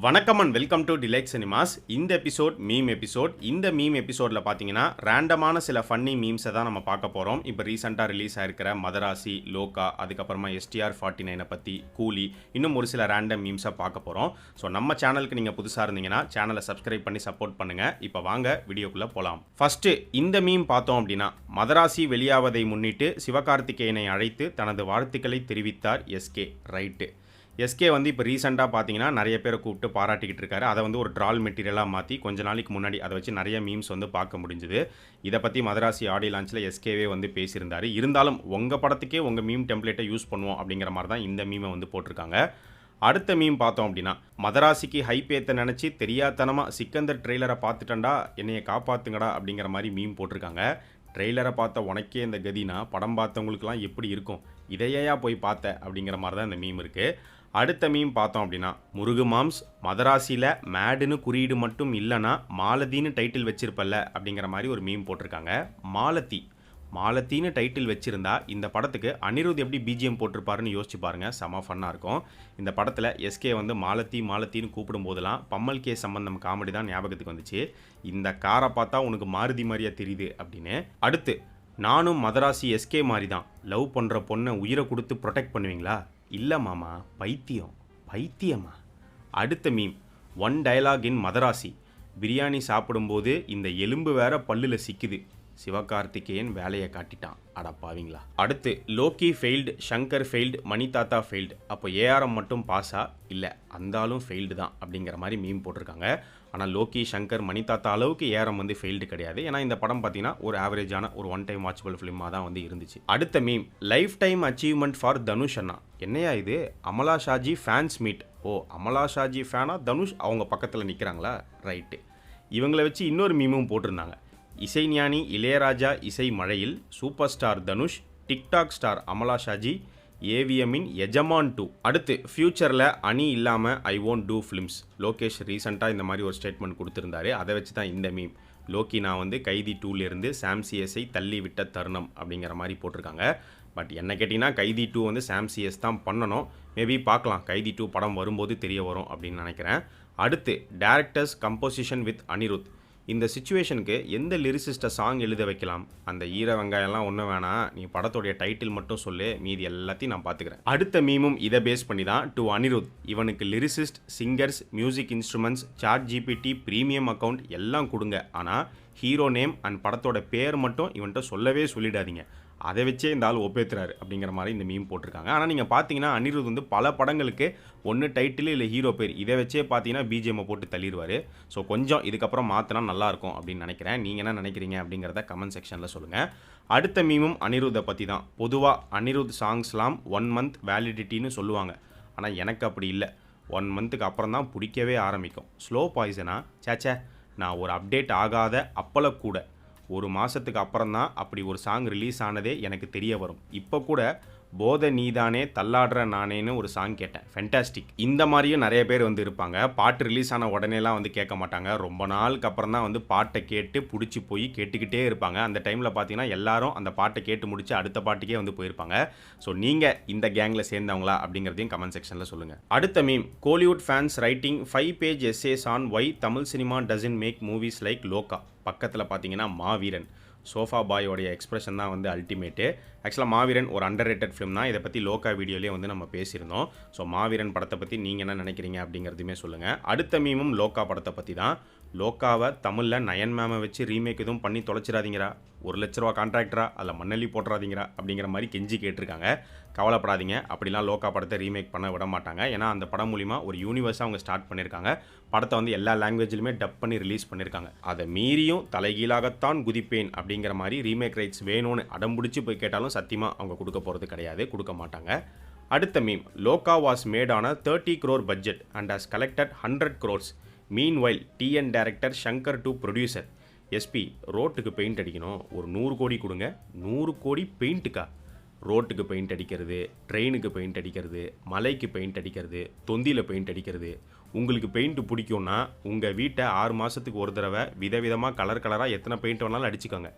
வணக்கம் and welcome to delight cinemas. இந்த meme எபிசோடில் பார்த்தீங்கன்னா ரேண்டமான சில ஃபன்னி மீம்ஸை தான் நம்ம பார்க்க போகிறோம். இப்போ ரீசெண்டாக ரிலீஸ் ஆகிருக்கிற மதராசி, லோகா, அதுக்கப்புறமா STR49 பற்றி, கூலி, இன்னும் ஒரு சில ரேண்டம் மீம்ஸை பார்க்க போகிறோம். ஸோ நம்ம சேனலுக்கு நீங்கள் புதுசாக இருந்தீங்கன்னா சேனலை சப்ஸ்கிரைப் பண்ணி சப்போர்ட் பண்ணுங்கள். இப்போ வாங்க வீடியோக்குள்ளே போகலாம். ஃபஸ்ட்டு இந்த மீம் பார்த்தோம் அப்படின்னா, மதராசி வெளியாவதை முன்னிட்டு சிவகார்த்திகேயனை அழைத்து தனது வாழ்த்துக்களை தெரிவித்தார் எஸ்கே. ரைட்டு. எஸ்கே வந்து இப்போ ரீசெண்டாக பார்த்தீங்கன்னா நிறைய பேரை கூப்பிட்டு பாராட்டிக்கிட்டு இருக்காரு. அதை வந்து ஒரு ட்ரால் மெட்டீரியலாக மாற்றி கொஞ்ச நாளைக்கு முன்னாடி அதை வச்சு நிறைய மீம்ஸ் வந்து பார்க்க முடிஞ்சுது. இதை பற்றி மதராசி ஆடியோ லான்ச்சில் எஸ்கேவே வந்து பேசியிருந்தார். இருந்தாலும் உங்கள் படத்துக்கே உங்கள் மீம் டெம்ப்ளேட்டை யூஸ் பண்ணுவோம் அப்படிங்கிற மாதிரி தான் இந்த மீமை வந்து போட்டிருக்காங்க. அடுத்த மீம் பார்த்தோம் அப்படின்னா, மதராசிக்கு ஹைப் ஏற்ற நினச்சி தெரியாதனமாக சிக்கந்தர் ட்ரெய்லரை பார்த்துட்டண்டா, என்னையை காப்பாற்றுங்கடா அப்படிங்கிற மாதிரி மீம் போட்டிருக்காங்க. ட்ரெய்லரை பார்த்த உனக்கே இந்த கதினா படம் பார்த்தவங்களுக்குலாம் எப்படி இருக்கும், இதையா போய் பார்த்த அப்படிங்கிற மாதிரி தான் இந்த மீம் இருக்குது. அடுத்த மீம் பார்த்தோம் அப்படின்னா, முருகு மாம்ஸ் மதராசியில் மேடுன்னு குறியீடு மட்டும் இல்லைனா மாலத்தின்னு டைட்டில் வச்சிருப்பல்ல அப்படிங்கிற மாதிரி ஒரு மீம் போட்டிருக்காங்க. மாலத்தின்னு டைட்டில் வச்சுருந்தா இந்த படத்துக்கு அனிருத் எப்படி பிஜிஎம் போட்டிருப்பாருன்னு யோசிச்சு பாருங்கள், செம ஃபன்னாக இருக்கும். இந்த படத்தில் எஸ்கே வந்து மாலத்தின்னு கூப்பிடும் போதெல்லாம் பம்மல் கே சம்பந்தம் காமெடி தான் ஞாபகத்துக்கு வந்துச்சு. இந்த காரை பார்த்தா உனக்கு மாருதி மாதிரியா தெரியுது அப்படின்னு. அடுத்து, நானும் மதராசி எஸ்கே மாதிரி தான், லவ் பண்ணுற பொண்ணை உயிரை கொடுத்து ப்ரொடெக்ட் பண்ணுவீங்களா? இல்லை மாமா, பைத்தியமா. அடுத்த மீம், ஒன் டயலாக் இன் மதராசி, பிரியாணி சாப்பிடும்போது இந்த எலும்பு வேற பல்லில் சிக்குது, சிவகார்த்திகேயன் வேலையை காட்டிட்டான், அடப்பாவீங்களா. அடுத்து, லோக்கி ஃபெயில்டு, ஷங்கர் ஃபெயில்டு, மணி தாத்தா ஃபெயில்டு, அப்போ ஏஆர்எம் மட்டும் பாஸா? இல்லை, அந்தாலும் ஃபெயில்டு தான் அப்படிங்கிற மாதிரி மீம் போட்டிருக்காங்க. ஆனால் லோக்கி, ஷங்கர், மணி தாத்தா அளவுக்கு ஏஆர்எம் வந்து ஃபெயில்டு கிடையாது. ஏன்னா இந்த படம் பார்த்தீங்கன்னா ஒரு ஆவரேஜான ஒரு ஒன் டைம் வாட்சபிள் ஃபிலிமாக தான் வந்து இருந்துச்சு. அடுத்த meme, lifetime achievement for Dhanush அண்ணா. என்னையா இது, அமலா ஷாஜி ஃபேன்ஸ் மீட். ஓ, அமலா ஷாஜி ஃபேனா தனுஷ் அவங்க பக்கத்தில் நிற்கிறாங்களா? ரைட்டு. இவங்களை வச்சு இன்னொரு மீமும் போட்டிருந்தாங்க. இசைஞானி இளையராஜா இசை மழையில் super star Dhanush, TikTok star Amala Shaji, ஏவிஎம்மின் எஜமான் 2. அடுத்து, ஃப்யூச்சரில் அணி இல்லாமல் I won't do films. Lokesh ரீசெண்டாக இந்த மாதிரி ஒரு ஸ்டேட்மெண்ட் கொடுத்துருந்தாரு. அதை வச்சு தான் இந்த மீம். லோக்கி நான் வந்து கைதி 2லேருந்து சாம்சிஎஸை தள்ளி விட்ட தருணம் அப்படிங்கிற மாதிரி போட்டிருக்காங்க. பட் என்ன கேட்டிங்கன்னா கைதி 2 வந்து சாம்சிஎஸ் தான் பண்ணணும். மேபி பார்க்கலாம், கைதி 2 படம் வரும்போது தெரிய வரும் அப்படின்னு நினைக்கிறேன். அடுத்து, டேரக்டர்ஸ் கம்போசிஷன் வித் அனிருத். இந்த சிச்சுவேஷனுக்கு எந்த லிரிசிஸ்ட்டை சாங் எழுத வைக்கலாம்? அந்த ஈர வெங்காயம்லாம் ஒன்றும் வேணாம், நீ படத்தோடைய டைட்டில் மட்டும் சொல்லு, மீதி எல்லாத்தையும் நான் பார்த்துக்கிறேன். அடுத்த மீமும் இதை பேஸ் பண்ணி தான். டு அனிருத், இவனுக்கு lyricist, singers, music instruments, chat GPT premium account எல்லாம் கொடுங்க, ஆனால் ஹீரோ நேம் அண்ட் படத்தோட பேர் மட்டும் இவன்கிட்ட சொல்லவே சொல்லிடாதீங்க, அதை வச்சே இந்த ஆள் ஒப்பேத்துறாரு அப்படிங்கிற மாதிரி இந்த மீம் போட்டிருக்காங்க. ஆனால் நீங்கள் பார்த்தீங்கன்னா அனிருத் வந்து பல படங்களுக்கு ஒன்று டைட்டில் இல்லை ஹீரோ பேர் இதை வச்சே பார்த்தீங்கன்னா பிஜிஎம்மை போட்டு தள்ளிடுவார். ஸோ கொஞ்சம் இதுக்கப்புறம் மாற்றினா நல்லாயிருக்கும் அப்படின்னு நினைக்கிறேன். நீங்கள் என்ன நினைக்கிறீங்க அப்படிங்கிறத கமெண்ட் செக்ஷனில் சொல்லுங்கள். அடுத்த மீமும் அனிருத்தை பற்றி தான். பொதுவாக அனிருத் சாங்ஸ்லாம் 1 month வேலிடிட்டின்னு சொல்லுவாங்க. ஆனால் எனக்கு அப்படி இல்லை, 1 monthக்கு அப்புறம் தான் பிடிக்கவே ஆரம்பிக்கும். ஸ்லோ பாய்சனா? சேச்சே, நான் ஒரு அப்டேட் ஆகாத அப்பள கூட 1 மாதத்துக்கு அப்புறம் தான் அப்படி ஒரு சாங் ரிலீஸ் ஆனதே எனக்கு தெரிய வரும். இப்போ கூட போத நீதானே தள்ளாடுற நானேன்னு ஒரு சாங் கேட்டேன், ஃபென்டாஸ்டிக். இந்த மாதிரியும் நிறைய பேர் வந்து இருப்பாங்க. பாட்டு ரிலீஸ் ஆன உடனேலாம் வந்து கேட்க மாட்டாங்க, ரொம்ப நாளுக்கு அப்புறம் தான் வந்து பாட்டை கேட்டு பிடிச்சி போய் கேட்டுக்கிட்டே இருப்பாங்க. அந்த டைமில் பார்த்தீங்கன்னா எல்லாரும் அந்த பாட்டை கேட்டு முடிச்சு அடுத்த பாட்டுக்கே வந்து போயிருப்பாங்க. ஸோ நீங்கள் இந்த கேங்கில் சேர்ந்தவங்களா அப்படிங்கிறதையும் கமெண்ட் செக்ஷனில் சொல்லுங்கள். அடுத்த meme, Kollywood fans writing 5 page essays on why Tamil cinema doesn't make movies like Loka. பக்கத்தில் பார்த்தீங்கன்னா மாவீரன், சோஃபா பாயோடைய எக்ஸ்பிரஷன் தான் வந்து அல்டிமேட்டு. ஆக்சுவலாக மாவீரன் ஒரு அண்டர் ரேட்டட் ஃபிலிம் தான். இதை பற்றி லோகா வீடியோலேயே வந்து நம்ம பேசியிருந்தோம். ஸோ மாவீரன் படத்தை பற்றி நீங்கள் என்ன நினைக்கிறீங்க அப்படிங்கிறதுமே சொல்லுங்கள். அடுத்த மீமும் லோகா படத்தை பற்றி தான். லோகாவை தமிழில் நயன் மேமை வச்சு ரீமேக் எதுவும் பண்ணி தொலைச்சிடாதீங்கடா, 1 லட்ச ரூபா கான்ட்ராக்டரா, அதில் மண்ணள்ளி போட்டுறாதீங்கடா அப்படிங்கிற மாதிரி கெஞ்சி கேட்டிருக்காங்க. கவலைப்படாதீங்க, அப்படிலாம் லோகா படத்தை ரீமேக் பண்ண விட மாட்டாங்க. ஏன்னா அந்த படம் மூலிமா ஒரு யூனிவர்ஸாக அவங்க ஸ்டார்ட் பண்ணியிருக்காங்க. படத்தை வந்து எல்லா லாங்குவேஜ்லையுமே டப் பண்ணி ரிலீஸ் பண்ணியிருக்காங்க. அதை மீறியும் தலைகீழாகத்தான் குதிப்பேன் அப்படிங்கிற மாதிரி ரீமேக் ரைட்ஸ் வேணும்னு அடம்பிடிச்சு போய் கேட்டாலும் சத்தியமாக அவங்க கொடுக்க போகிறது கிடையாது, கொடுக்க மாட்டாங்க. அடுத்த மீம், லோகா வாஸ் மேட் ஆன 30 crore budget and has collected 100 crores. Meanwhile TN director Shankar to producer. SP, ரோட்டுக்கு பெயிண்ட் அடிக்கணும், ஒரு 100 கோடி கொடுங்க. 100 கோடி பெயிண்ட்டுக்கா? ரோட்டுக்கு பெயிண்ட் அடிக்கிறது, ட்ரெயினுக்கு பெயிண்ட் அடிக்கிறது, மலைக்கு பெயிண்ட் அடிக்கிறது, தொந்தியில் பெயிண்ட் அடிக்கிறது, உங்களுக்கு பெயிண்ட் பிடிக்கும்னா உங்கள் வீட்டை 6 மாதத்துக்கு ஒரு தடவை விதவிதமாக கலராக எத்தனை பெயிண்ட் வேணாலும் அடிச்சுக்கோங்க.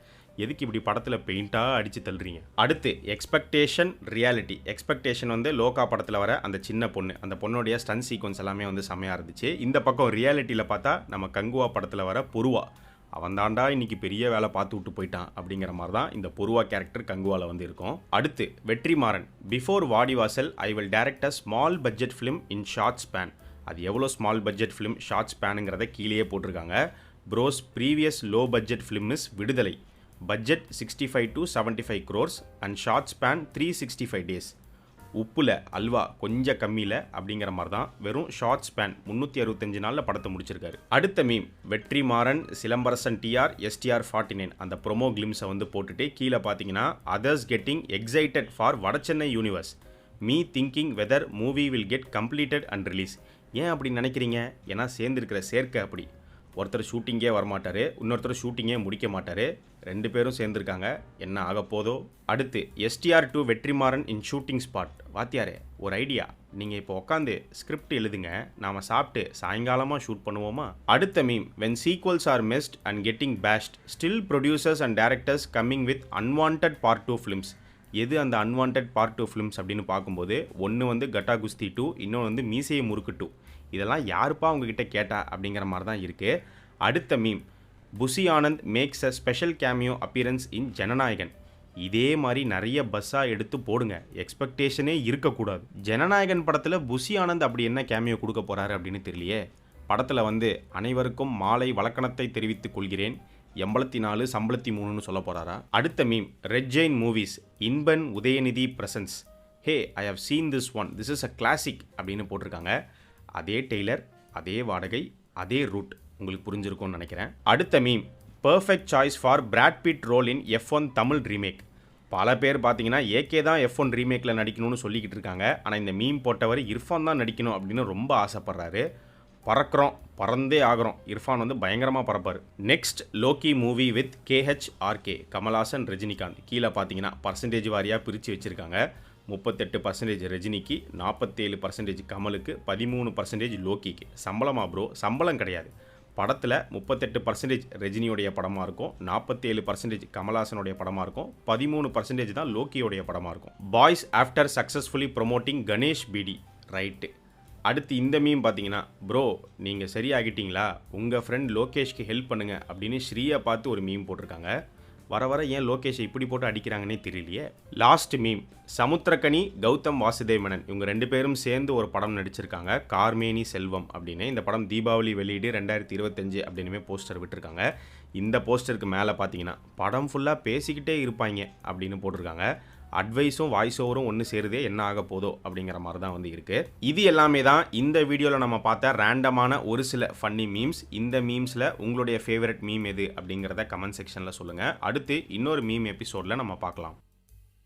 எதுக்கு இப்படி படத்தில் பெயிண்ட்டாக அடித்து தள்ளுறீங்க? அடுத்து எக்ஸ்பெக்டேஷன் ரியாலிட்டி. எக்ஸ்பெக்டேஷன் வந்து லோகா படத்தில் வர அந்த சின்ன பொண்ணு, அந்த பொண்ணுடைய ஸ்டன் சீக்வன்ஸ் எல்லாமே வந்து செம்மையாக இருந்துச்சு. இந்த பக்கம் ரியாலிட்டியில் பார்த்தா நம்ம கங்குவா படத்தில் வர பொருவா, அவன் தாண்டா இன்னைக்கு பெரிய வேலை பார்த்து விட்டு போயிட்டான் அப்படிங்கிற மாதிரி தான் இந்த பொருவா கேரக்டர் கங்குவாவில் வந்து இருக்கும். அடுத்து Vetrimaaran. Before Vaadivaasal I will direct a small budget film in short span. அது எவ்வளோ ஸ்மால் பட்ஜெட் ஃபிலிம் ஷார்ட் ஸ்பேனுங்கிறத கீழேயே போட்டிருக்காங்க. Bros previous low budget film is Viduthalai. Budget 65 to 75 crores and short span 365 days. உப்புல அல்வா கொஞ்சம் கம்மியில் அப்படிங்கிற மாதிரி தான் வெறும் ஷார்ட் ஸ்பேன் 365 நாளில் படத்தை முடிச்சிருக்காரு. அடுத்த மீம் வெற்றிமாறன் சிலம்பரசன் டிஆர் STR 49 அந்த ப்ரொமோ கிளிம்ஸை வந்து போட்டுட்டு கீழே பார்த்தீங்கன்னா others getting excited for Vadachennai universe, me thinking whether movie will get completed and release. ஏன் அப்படி நினைக்கிறீங்க? ஏன்னா சேர்ந்துருக்கிற சேர்க்கை அப்படி. ஒருத்தர் ஷூட்டிங்கே வரமாட்டார், இன்னொருத்தர் ஷூட்டிங்கே முடிக்க மாட்டார், 2 பேரும் சேர்ந்துருக்காங்க, என்ன ஆக போதோ. அடுத்து STR 2 Vetrimaaran in shooting spot. வாத்தியாரே ஒரு ஐடியா, நீங்கள் இப்போ உட்காந்து ஸ்கிரிப்ட் எழுதுங்க, நாம் சாப்பிட்டு சாயங்காலமாக ஷூட் பண்ணுவோமா? அடுத்த meme when sequels are missed and getting bashed still producers and directors coming with unwanted part 2 films. எது அந்த அன்வான்ட் பார்ட் 2 ஃபிலிம்ஸ் அப்படின்னு பார்க்கும்போது ஒன்று வந்து கட்டா குஸ்தி 2, இன்னொன்று வந்து மீசையை முறுக்கு 2. இதெல்லாம் யாருப்பா உங்ககிட்ட கேட்டா அப்படிங்கிற மாதிரி தான் இருக்குது. அடுத்த meme Bussy Anand makes a special cameo appearance in Jananayagan. இதே மாதிரி நிறைய பஸ்ஸாக எடுத்து போடுங்க, எக்ஸ்பெக்டேஷனே இருக்கக்கூடாது. ஜனநாயகன் படத்தில் புசி ஆனந்த் அப்படி என்ன கேமியோ கொடுக்க போகிறாரு அப்படின்னு தெரியலையே. படத்தில் வந்து அனைவருக்கும் மாலை வழக்கணத்தை தெரிவித்துக் கொள்கிறேன், 84 சம்பளத்தி 3ன்னு சொல்ல போகிறாரா? அடுத்த meme red giant movies Inban Udhayanidhi presence. Hey I have seen this one, this is a classic அப்படின்னு போட்டிருக்காங்க. அதே டெய்லர், அதே வாடகை, அதே ரூட், உங்களுக்கு புரிஞ்சிருக்கும்னு நினைக்கிறேன். அடுத்த meme perfect choice for Brad Pitt role in F1 Tamil remake. பல பேர் பார்த்தீங்கன்னா ஏகே தான் F1 ரீமேக்கில் நடிக்கணும்னு சொல்லிக்கிட்டு இருக்காங்க. ஆனால் இந்த மீம் போட்டவர் இர்ஃபான் தான் நடிக்கணும் அப்படின்னு ரொம்ப ஆசைப்படுறாரு. பறக்கிறோம், பறந்தே ஆகிறோம். இர்ஃபான் வந்து பயங்கரமாக பறப்பார். Next Loki movie with KHRK Kamal Haasan Rajinikanth. கீழே பார்த்தீங்கன்னா பர்சன்டேஜ் வாரியாக பிரித்து வச்சுருக்காங்க. 38% ரஜினிக்கு, 47% கமலுக்கு, 13% லோக்கிக்கு. சம்பளமா ப்ரோ? சம்பளம் கிடையாது. படத்தில் 38% ரஜினியோடைய படமாக இருக்கும், 47% கமல்ஹாசனுடைய படமாக இருக்கும், 13% தான் லோக்கியோடைய படமாக இருக்கும். Boys after successfully promoting Ganesh பிடி. ரைட்டு. அடுத்து இந்த மீம் பார்த்தீங்கன்னா ப்ரோ நீங்கள் சரியாகிட்டீங்களா, உங்கள் ஃப்ரெண்ட் லோகேஷ்க்கு ஹெல்ப் பண்ணுங்க அப்படின்னு ஸ்ரீயை பார்த்து ஒரு மீம் போட்டிருக்காங்க. வர வர ஏன் லோகேஷை இப்படி போட்டு அடிக்கிறாங்கன்னே தெரியலையே. லாஸ்ட் மீம் சமுத்திரக்கனி கௌதம் வாசுதேவ் மேனன் இவங்க 2 பேரும் சேர்ந்து ஒரு படம் நடிச்சிருக்காங்க, கார்மேனி செல்வம் அப்படின்னு. இந்த படம் தீபாவளி வெளியீடு 2025 அப்படின்னுமே போஸ்டர் விட்டுருக்காங்க. இந்த போஸ்டருக்கு மேலே பார்த்தீங்கன்னா படம் ஃபுல்லாக பேசிக்கிட்டே இருப்பாங்க அப்படின்னு போட்டிருக்காங்க. அட்வைஸும் வாய்ஸ் ஓவரும் ஒன்று சேருதே, என்ன ஆக போதோ அப்படிங்கிற மாதிரி தான் வந்து இருக்குது. இது எல்லாமே தான் இந்த வீடியோவில் நம்ம பார்த்த ரேண்டமான ஒரு சில ஃபன்னி மீம்ஸ். இந்த மீம்ஸில் உங்களுடைய ஃபேவரட் மீம் எது அப்படிங்கிறத கமெண்ட் செக்ஷனில் சொல்லுங்கள். அடுத்து இன்னொரு மீம் எபிசோடில் நம்ம பார்க்கலாம்.